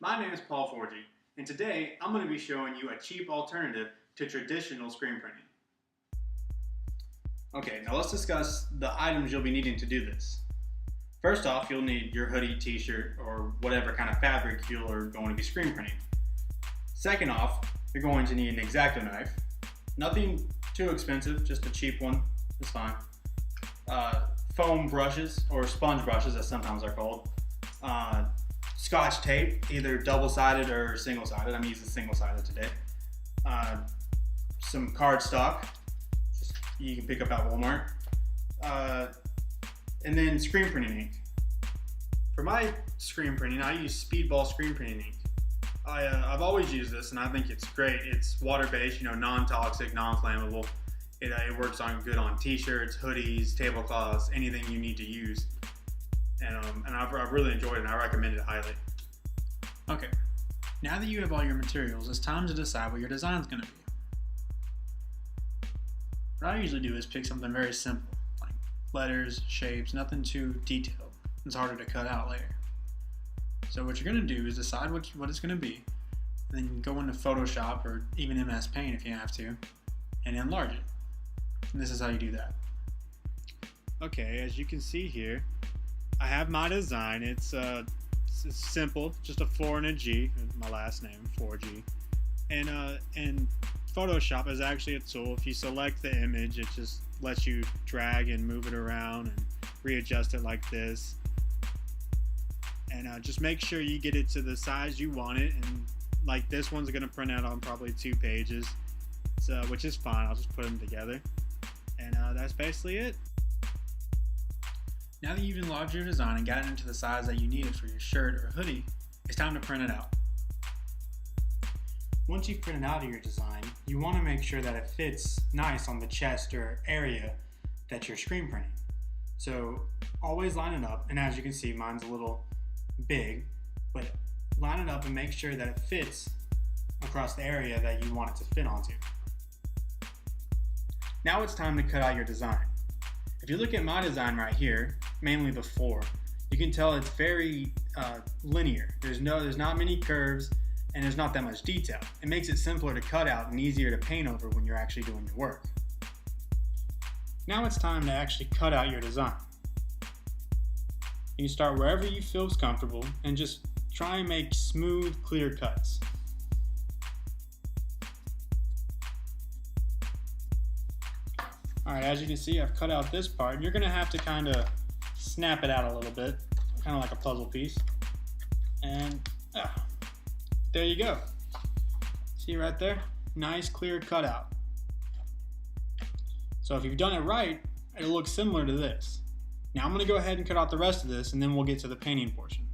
My name is Paul Forgy, and today I'm going to be showing you a cheap alternative to traditional screen printing. Okay, now let's discuss the items you'll be needing to do this. First off, you'll need your hoodie, t-shirt, or whatever kind of fabric you're going to be screen printing. Second off, you're going to need an X-Acto knife. Nothing too expensive, just a cheap one is fine. Foam brushes, or sponge brushes as sometimes they're called. Scotch tape, either double-sided or single-sided. I'm using single-sided today. Some cardstock, you can pick up at Walmart. And then screen printing ink. For my screen printing, I use Speedball screen printing ink. I've always used this, and I think it's great. It's water-based, non-toxic, non-flammable. It works good on t-shirts, hoodies, tablecloths, anything you need to use. And I've really enjoyed it, and I recommend it highly. Okay, now that you have all your materials, it's time to decide what your design's going to be. What I usually do is pick something very simple, like letters, shapes, nothing too detailed. It's harder to cut out later. So what you're going to do is decide what it's going to be, then go into Photoshop or even MS Paint if you have to, and enlarge it. And this is how you do that. Okay, as you can see here, I have my design. It's simple, just a 4 and a G, my last name, 4G. And Photoshop is actually a tool. If you select the image, it just lets you drag and move it around and readjust it like this. And just make sure you get it to the size you want it. And like this one's going to print out on probably 2 pages, which is fine. I'll just put them together. And that's basically it. Now that you've enlarged your design and got it into the size that you need it for your shirt or hoodie, it's time to print it out. Once you've printed out your design, you want to make sure that it fits nice on the chest or area that you're screen printing. So always line it up, and as you can see, mine's a little big, but line it up and make sure that it fits across the area that you want it to fit onto. Now it's time to cut out your design. If you look at my design right here, mainly the floor, you can tell it's very linear. There's not many curves, and there's not that much detail. It makes it simpler to cut out and easier to paint over when you're actually doing your work. Now it's time to actually cut out your design. You can start wherever you feel is comfortable and just try and make smooth, clear cuts. Alright, as you can see, I've cut out this part, and you're going to have to kind of snap it out a little bit, kind of like a puzzle piece. And there you go. See right there? Nice, clear cutout. So if you've done it right, it'll look similar to this. Now I'm going to go ahead and cut out the rest of this, and then we'll get to the painting portion.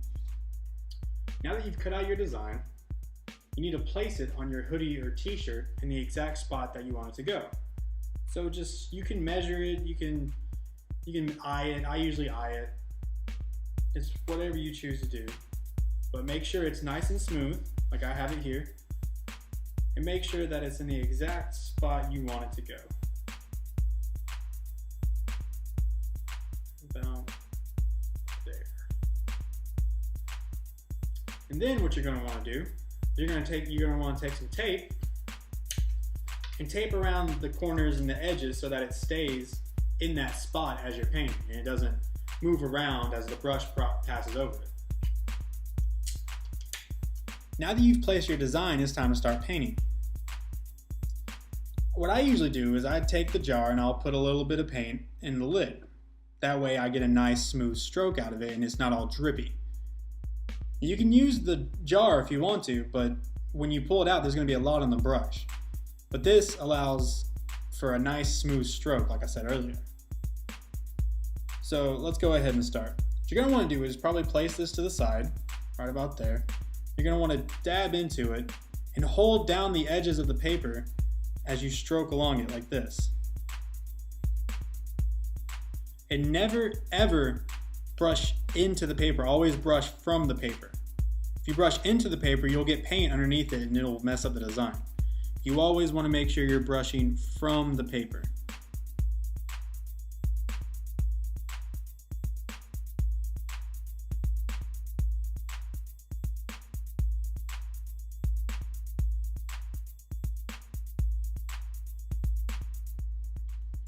Now that you've cut out your design, you need to place it on your hoodie or t-shirt in the exact spot that you want it to go. So you can measure it, you can eye it. I usually eye it. It's whatever you choose to do. But make sure it's nice and smooth, like I have it here. And make sure that it's in the exact spot you want it to go. About there. And then what you're going to want to do, you're going to want to take some tape and tape around the corners and the edges so that it stays in that spot as you're painting and it doesn't move around as the brush passes over it. Now that you've placed your design, it's time to start painting. What I usually do is I take the jar and I'll put a little bit of paint in the lid. That way I get a nice smooth stroke out of it and it's not all drippy. You can use the jar if you want to, but when you pull it out, there's going to be a lot on the brush. But this allows for a nice smooth stroke, like I said earlier. So let's go ahead and start. What you're going to want to do is probably place this to the side, right about there. You're going to want to dab into it and hold down the edges of the paper as you stroke along it like this. And never ever brush into the paper, always brush from the paper. If you brush into the paper, you'll get paint underneath it and it'll mess up the design. You always want to make sure you're brushing from the paper.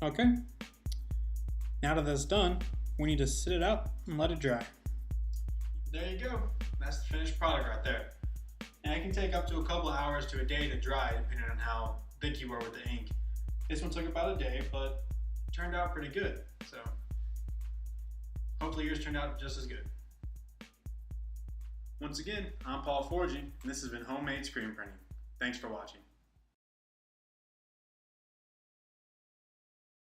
Okay. Now that that's done, we need to sit it out and let it dry. There you go. That's the finished product right there. And it can take up to a couple hours to a day to dry, depending on how thick you were with the ink. This one took about a day, but it turned out pretty good. So hopefully yours turned out just as good. Once again, I'm Paul Forgy, and this has been Homemade Screen Printing. Thanks for watching.